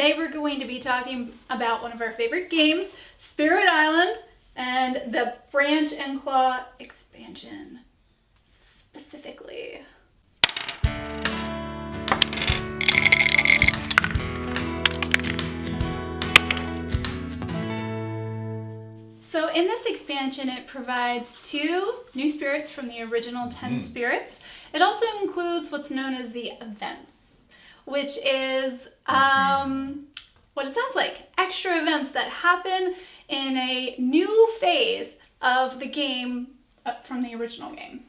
today we're going to be talking about one of our favorite games, Spirit Island, and the Branch and Claw expansion, specifically. So in this expansion, it provides 2 new spirits from the original 10 spirits. It also includes what's known as the events, which is what it sounds like, extra events that happen in a new phase of the game from the original game.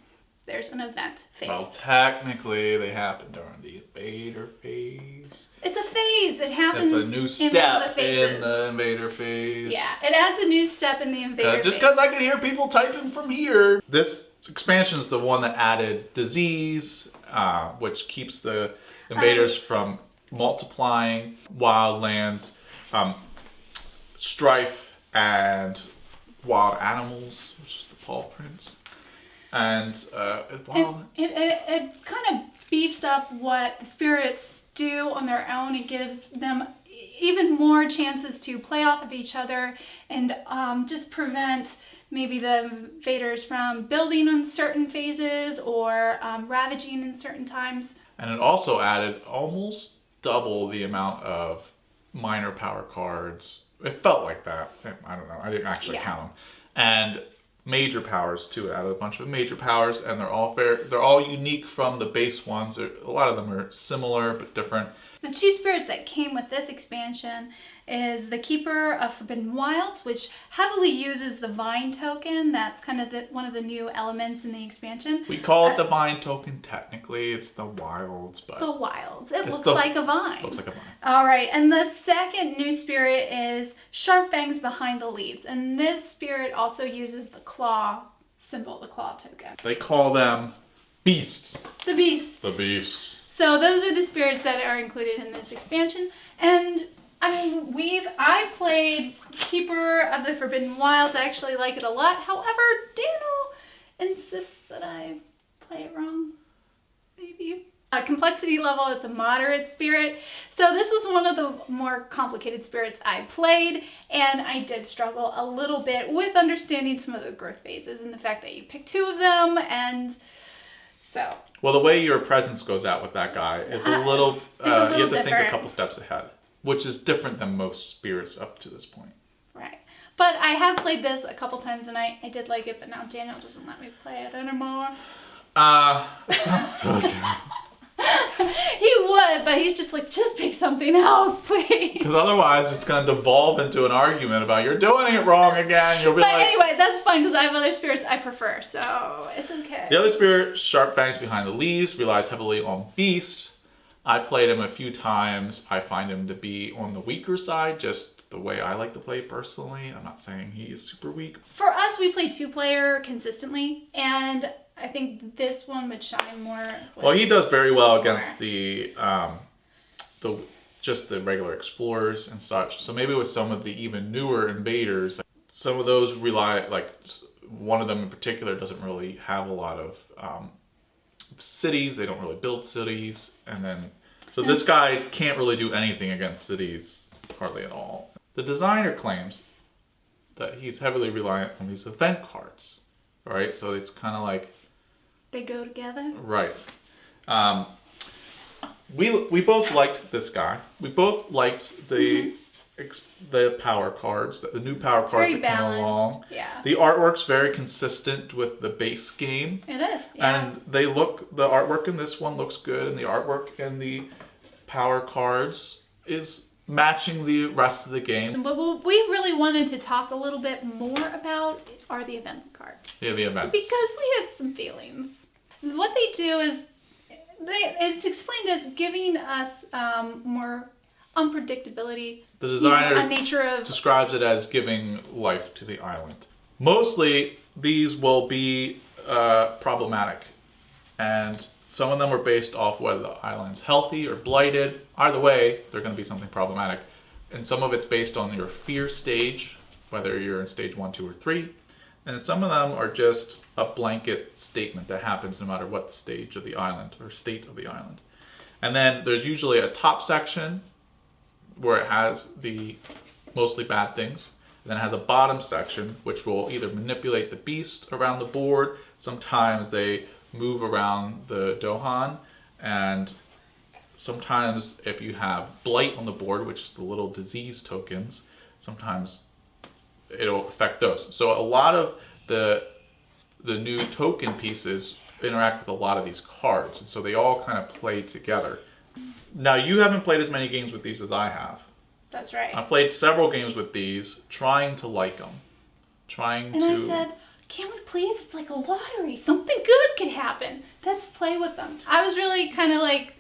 There's an event phase. Well, technically, they happen during the invader phase. It's a phase. It happens. It's a new step in the invader phase. Yeah, it adds a new step in the invader phase. Just because I can hear people typing from here. This expansion is the one that added disease, which keeps the invaders from multiplying, wildlands, strife, and wild animals, which is the paw prints. And it kind of beefs up what the spirits do on their own. It gives them even more chances to play off of each other and just prevent maybe the invaders from building on certain phases or ravaging in certain times. And it also added almost double the amount of minor power cards. It felt like that. I don't know. I didn't actually count them. And major powers too. It added a bunch of major powers, and they're all unique from the base ones. A lot of them are similar but different. The 2 spirits that came with this expansion is the Keeper of Forbidden Wilds, which heavily uses the Vine token. That's kind of one of the new elements in the expansion. We call it the Vine token. Technically, it's the Wilds, but the Wilds. It looks like a vine. Looks like a vine. All right, and the second new spirit is Sharp Fangs Behind the Leaves, and this spirit also uses the claw symbol, the claw token. They call them beasts. The beasts. The beasts. So those are the spirits that are included in this expansion, and I mean, I played Keeper of the Forbidden Wilds. I actually like it a lot. However, Daniel insists that I play it wrong. Maybe. Complexity level, it's a moderate spirit. So this was one of the more complicated spirits I played, and I did struggle a little bit with understanding some of the growth phases and the fact that you pick 2 of them, and so. Well, the way your presence goes out with that guy is a little you have to different. think a couple steps ahead, which is different than most spirits up to this point. Right. But I have played this a couple times, and I did like it, but now Daniel doesn't let me play it anymore. It sounds so terrible. He would, but he's just like, just pick something else, please. Because otherwise it's going to devolve into an argument about you're doing it wrong again. You'll be but anyway, that's fine because I have other spirits I prefer, so it's okay. The other spirit, Sharp Fangs Behind the Leaves, relies heavily on Beast. I played him a few times. I find him to be on the weaker side, just the way I like to play personally. I'm not saying he is super weak. For us, we play 2-player consistently, and I think this one would shine more. Well, he does very well against the regular explorers and such. So maybe with some of the even newer invaders, some of those rely, like one of them in particular doesn't really have a lot of cities. They don't really build cities, and then so this guy can't really do anything against cities hardly at all. The designer claims that he's heavily reliant on these event cards, right? So it's kind of like they go together. Right. We both liked this guy. We both liked the power cards, the new power cards that came along. Yeah. The artwork's very consistent with the base game. It is. Yeah. And the artwork in this one looks good, and the artwork in the power cards is matching the rest of the game. But what we really wanted to talk a little bit more about are the event cards. Yeah, the events. Because we have some feelings. What they do is, it's explained as giving us more unpredictability. The designer nature describes it as giving life to the island. Mostly, these will be problematic, and some of them are based off whether the island's healthy or blighted. Either way, they're going to be something problematic. And some of it's based on your fear stage, whether you're in stage 1, 2, or 3. And some of them are just a blanket statement that happens no matter what the stage of the island or state of the island. And then there's usually a top section where it has the mostly bad things. Then it has a bottom section, which will either manipulate the beast around the board. Sometimes they move around the Dohan, and sometimes if you have blight on the board, which is the little disease tokens, sometimes it'll affect those. So a lot of the new token pieces interact with a lot of these cards, and so they all kind of play together. Now, you haven't played as many games with these as I have. That's right. I played several games with these, trying to like them. And I said, can we please? It's like a lottery. Something good could happen. Let's play with them. I was really kind of like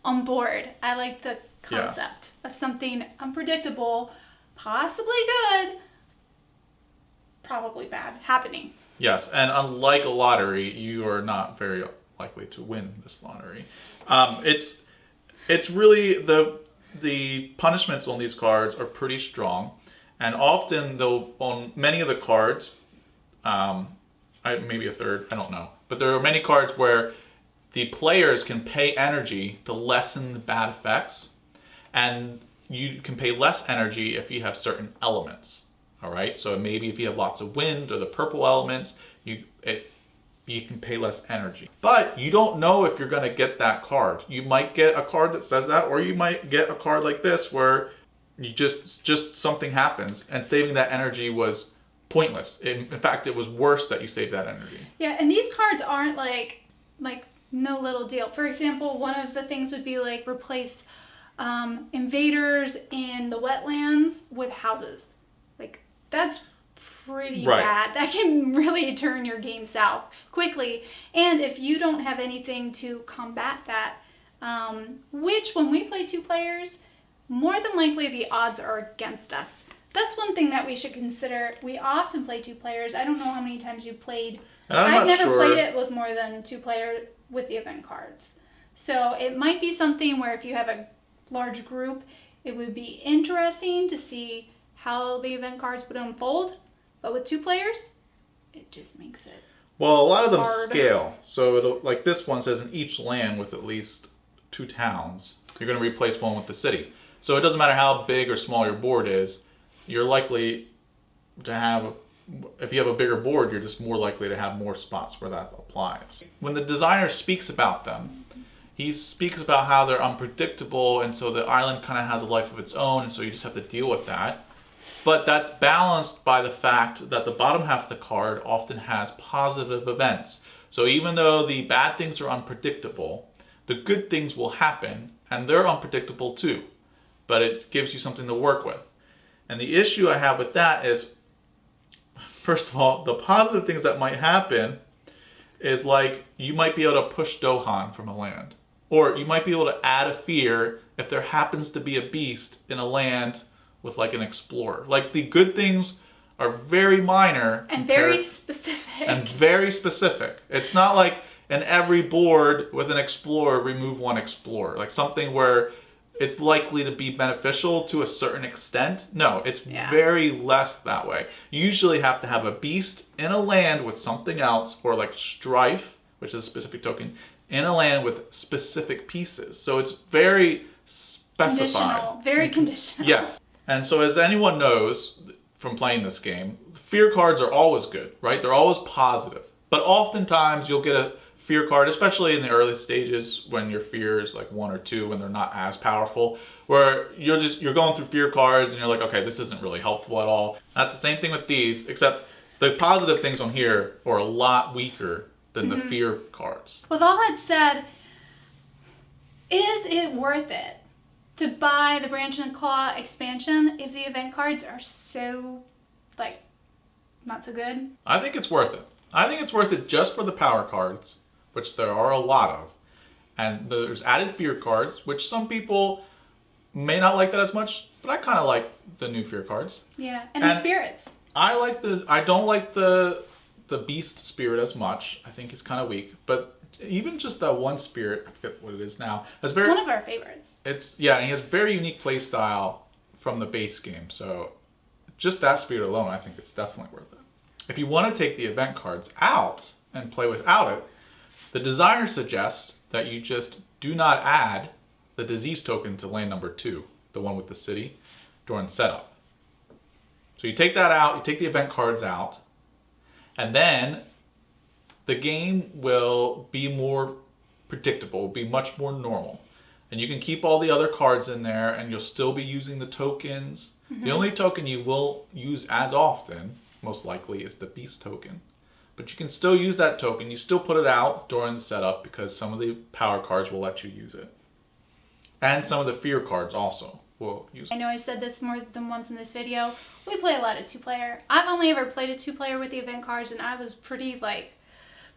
on board. I like the concept of something unpredictable, possibly good, probably bad, happening. Yes, and unlike a lottery, you are not very likely to win this lottery. It's really the punishments on these cards are pretty strong, and often though on many of the cards, maybe a third, I don't know, but there are many cards where the players can pay energy to lessen the bad effects, and you can pay less energy if you have certain elements. All right, so maybe if you have lots of wind or the purple elements, you can pay less energy. But you don't know if you're going to get that card. You might get a card that says that, or you might get a card like this where you just something happens and saving that energy was pointless. In fact, it was worse that you saved that energy. Yeah, and these cards aren't like no little deal. For example, one of the things would be like replace invaders in the wetlands with houses. Like, that's pretty bad. That can really turn your game south quickly. And if you don't have anything to combat that, which when we play 2 players, more than likely the odds are against us. That's one thing that we should consider. We often play 2 players. I don't know how many times you've played. I've never played it with more than 2 players with the event cards. So it might be something where if you have a large group, it would be interesting to see how the event cards would unfold, but with 2 players, it just makes it well, a lot of them hard. scale. So it'll, like this one says, in each land with at least 2 towns, you're going to replace one with the city. So it doesn't matter how big or small your board is, you're likely to have, if you have a bigger board, you're just more likely to have more spots where that applies. When the designer speaks about them, he speaks about how they're unpredictable, and so the island kind of has a life of its own, and so you just have to deal with that. But that's balanced by the fact that the bottom half of the card often has positive events. So even though the bad things are unpredictable, the good things will happen, and they're unpredictable too. But it gives you something to work with. And the issue I have with that is, first of all, the positive things that might happen is like you might be able to push Dohan from a land. Or you might be able to add a fear if there happens to be a beast in a land with like an explorer. Like the good things are very minor. And very specific. And very specific. It's not like in every board with an explorer, remove 1 explorer. Like something where it's likely to be beneficial to a certain extent. No, it's very less that way. You usually have to have a beast in a land with something else, or like strife, which is a specific token, in a land with specific pieces. So it's very specified. Conditional. Very conditional. Yes. And so as anyone knows from playing this game, fear cards are always good, right? They're always positive. But oftentimes you'll get a fear card, especially in the early stages when your fear is like 1 or 2 and they're not as powerful, where you're going through fear cards and you're like, okay, this isn't really helpful at all. That's the same thing with these, except the positive things on here are a lot weaker than the fear cards. With all that said, is it worth it to buy the Branch and Claw expansion if the event cards are so, like, not so good? I think it's worth it. I think it's worth it just for the power cards, which there are a lot of. And there's added fear cards, which some people may not like that as much, but I kind of like the new fear cards. Yeah, and the spirits. I don't like the beast spirit as much. I think it's kind of weak, but even just that one spirit, I forget what it is now. It's one of our favorites. And he has very unique play style from the base game. So just that spirit alone, I think it's definitely worth it. If you want to take the event cards out and play without it, the designer suggests that you just do not add the disease token to lane number 2. the one with the city, during setup. So you take that out, you take the event cards out, and then the game will be more predictable, be much more normal. And you can keep all the other cards in there, and you'll still be using the tokens. The only token you will use as often, most likely, is the beast token. But you can still use that token. You still put it out during the setup because some of the power cards will let you use it. And some of the fear cards also will use it. I know I said this more than once in this video. We play a lot of 2-player. I've only ever played a 2-player with the event cards, and I was pretty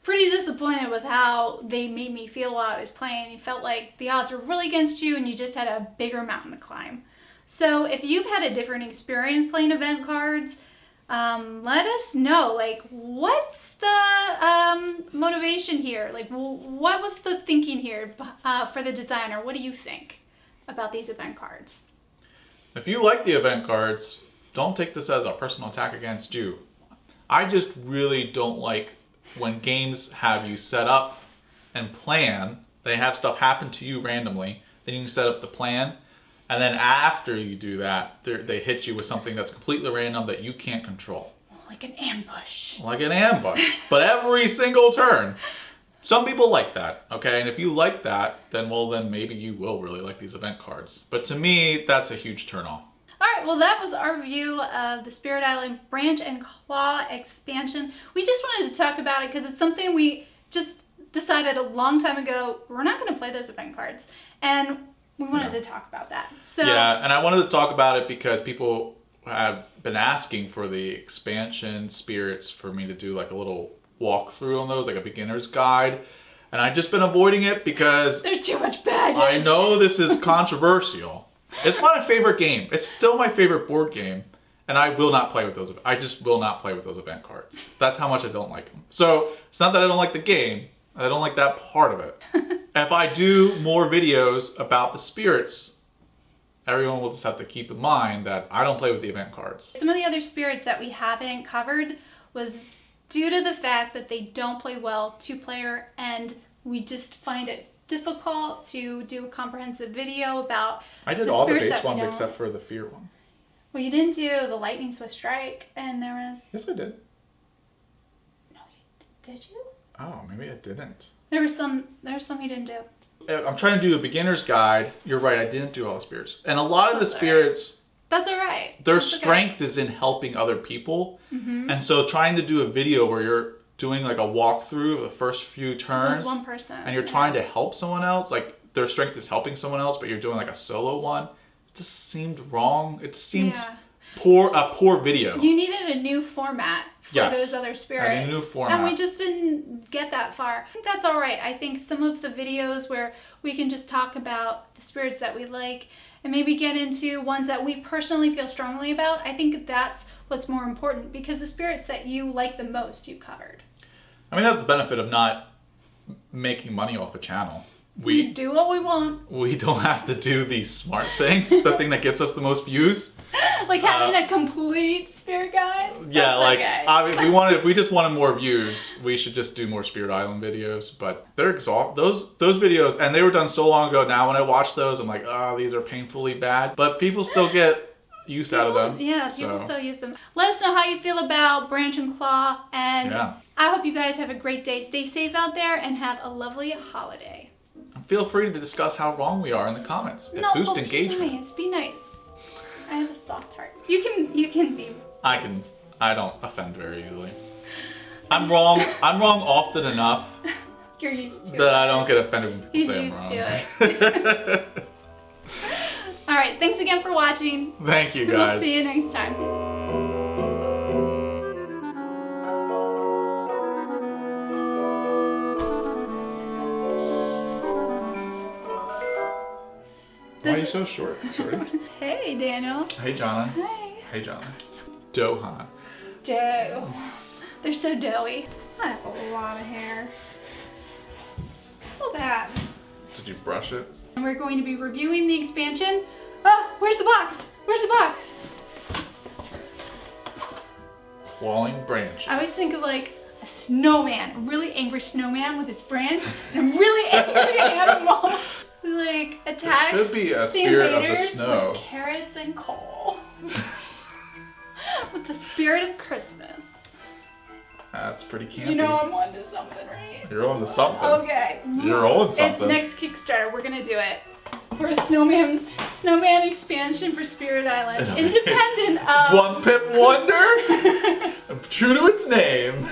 disappointed with how they made me feel while I was playing. It felt like the odds were really against you and you just had a bigger mountain to climb. So if you've had a different experience playing event cards, let us know. Like, what's the motivation here? Like, what was the thinking here for the designer? What do you think about these event cards? If you like the event cards, don't take this as a personal attack against you. I just really don't like when games have you set up and plan. They have stuff happen to you randomly. Then you can set up the plan. And then after you do that, they hit you with something that's completely random that you can't control. Like an ambush. Like an ambush. But every single turn. Some people like that, okay? And if you like that, then maybe you will really like these event cards. But to me, that's a huge turnoff. All right, well, that was our review of the Spirit Island Branch and Claw expansion. We just wanted to talk about it because it's something we just decided a long time ago. We're not going to play those event cards. And we wanted to talk about that. So yeah, and I wanted to talk about it because people have been asking for the expansion spirits for me to do like a little walkthrough on those, like a beginner's guide. And I've just been avoiding it because there's too much baggage. I know this is controversial. It's my favorite game. It's still my favorite board game. And I will not play with those. I just will not play with those event cards. That's how much I don't like them. So it's not that I don't like the game. I don't like that part of it. If I do more videos about the spirits, everyone will just have to keep in mind that I don't play with the event cards. Some of the other spirits that we haven't covered was due to the fact that they don't play well 2-player, and we just find it difficult to do a comprehensive video about I did the all the spirits base that we ones don't. except for the fear one. Well, you didn't do the Lightning Swift Strike, and there was... Yes, I did. No, did you? Oh, maybe I didn't. There was some you didn't do. I'm trying to do a beginner's guide. You're right, I didn't do all the spirits. And a lot of the spirits, That's all right. their That's strength is in helping other people. And so trying to do a video where you're doing like a walkthrough of the first few turns. With one person. And you're trying to help someone else, like their strength is helping someone else, but you're doing like a solo one. It just seemed wrong. It seemed a poor video. You needed a new format for those other spirits. I need a new format. And we just didn't get that far. I think that's all right. I think some of the videos where we can just talk about the spirits that we like and maybe get into ones that we personally feel strongly about, I think that's what's more important, because the spirits that you like the most, you covered. I mean, that's the benefit of not making money off a channel. We do what we want. We don't have to do the smart thing, the thing that gets us the most views. Like having a complete spirit guide? Yeah, That's like okay. I mean, if we just wanted more views, we should just do more Spirit Island videos. But they're those videos, and they were done so long ago. Now when I watch those, I'm like, oh, these are painfully bad. But people still get use out of them. Yeah, people still use them. Let us know how you feel about Branch and Claw, and I hope you guys have a great day. Stay safe out there and have a lovely holiday. Feel free to discuss how wrong we are in the comments. It boosts engagement. Be nice. I have a soft heart. You can be. I don't offend very easily. I'm wrong often enough. You're used to it. That I don't get offended when people say I'm wrong. He's used to it. All right, thanks again for watching. Thank you, guys. We'll see you next time. Why are you so short? Hey, Daniel. Hey, Jona. Hey. Hey, Jona. Dohan. Dough. They're so doughy. I have a lot of hair. Look at that. Did you brush it? And we're going to be reviewing the expansion. Oh, where's the box? Where's the box? Clawing branches. I always think of like a snowman, a really angry snowman with its branch, and a really angry animal. We like attack There should be a the spirit of the invaders snow. with carrots and coal. With the spirit of Christmas. That's pretty campy. You know I'm onto something, right? You're on to something. Okay. You're on something. Next Kickstarter, we're gonna do it. We're a snowman expansion for Spirit Island, independent of One Pip Wonder, true to its name.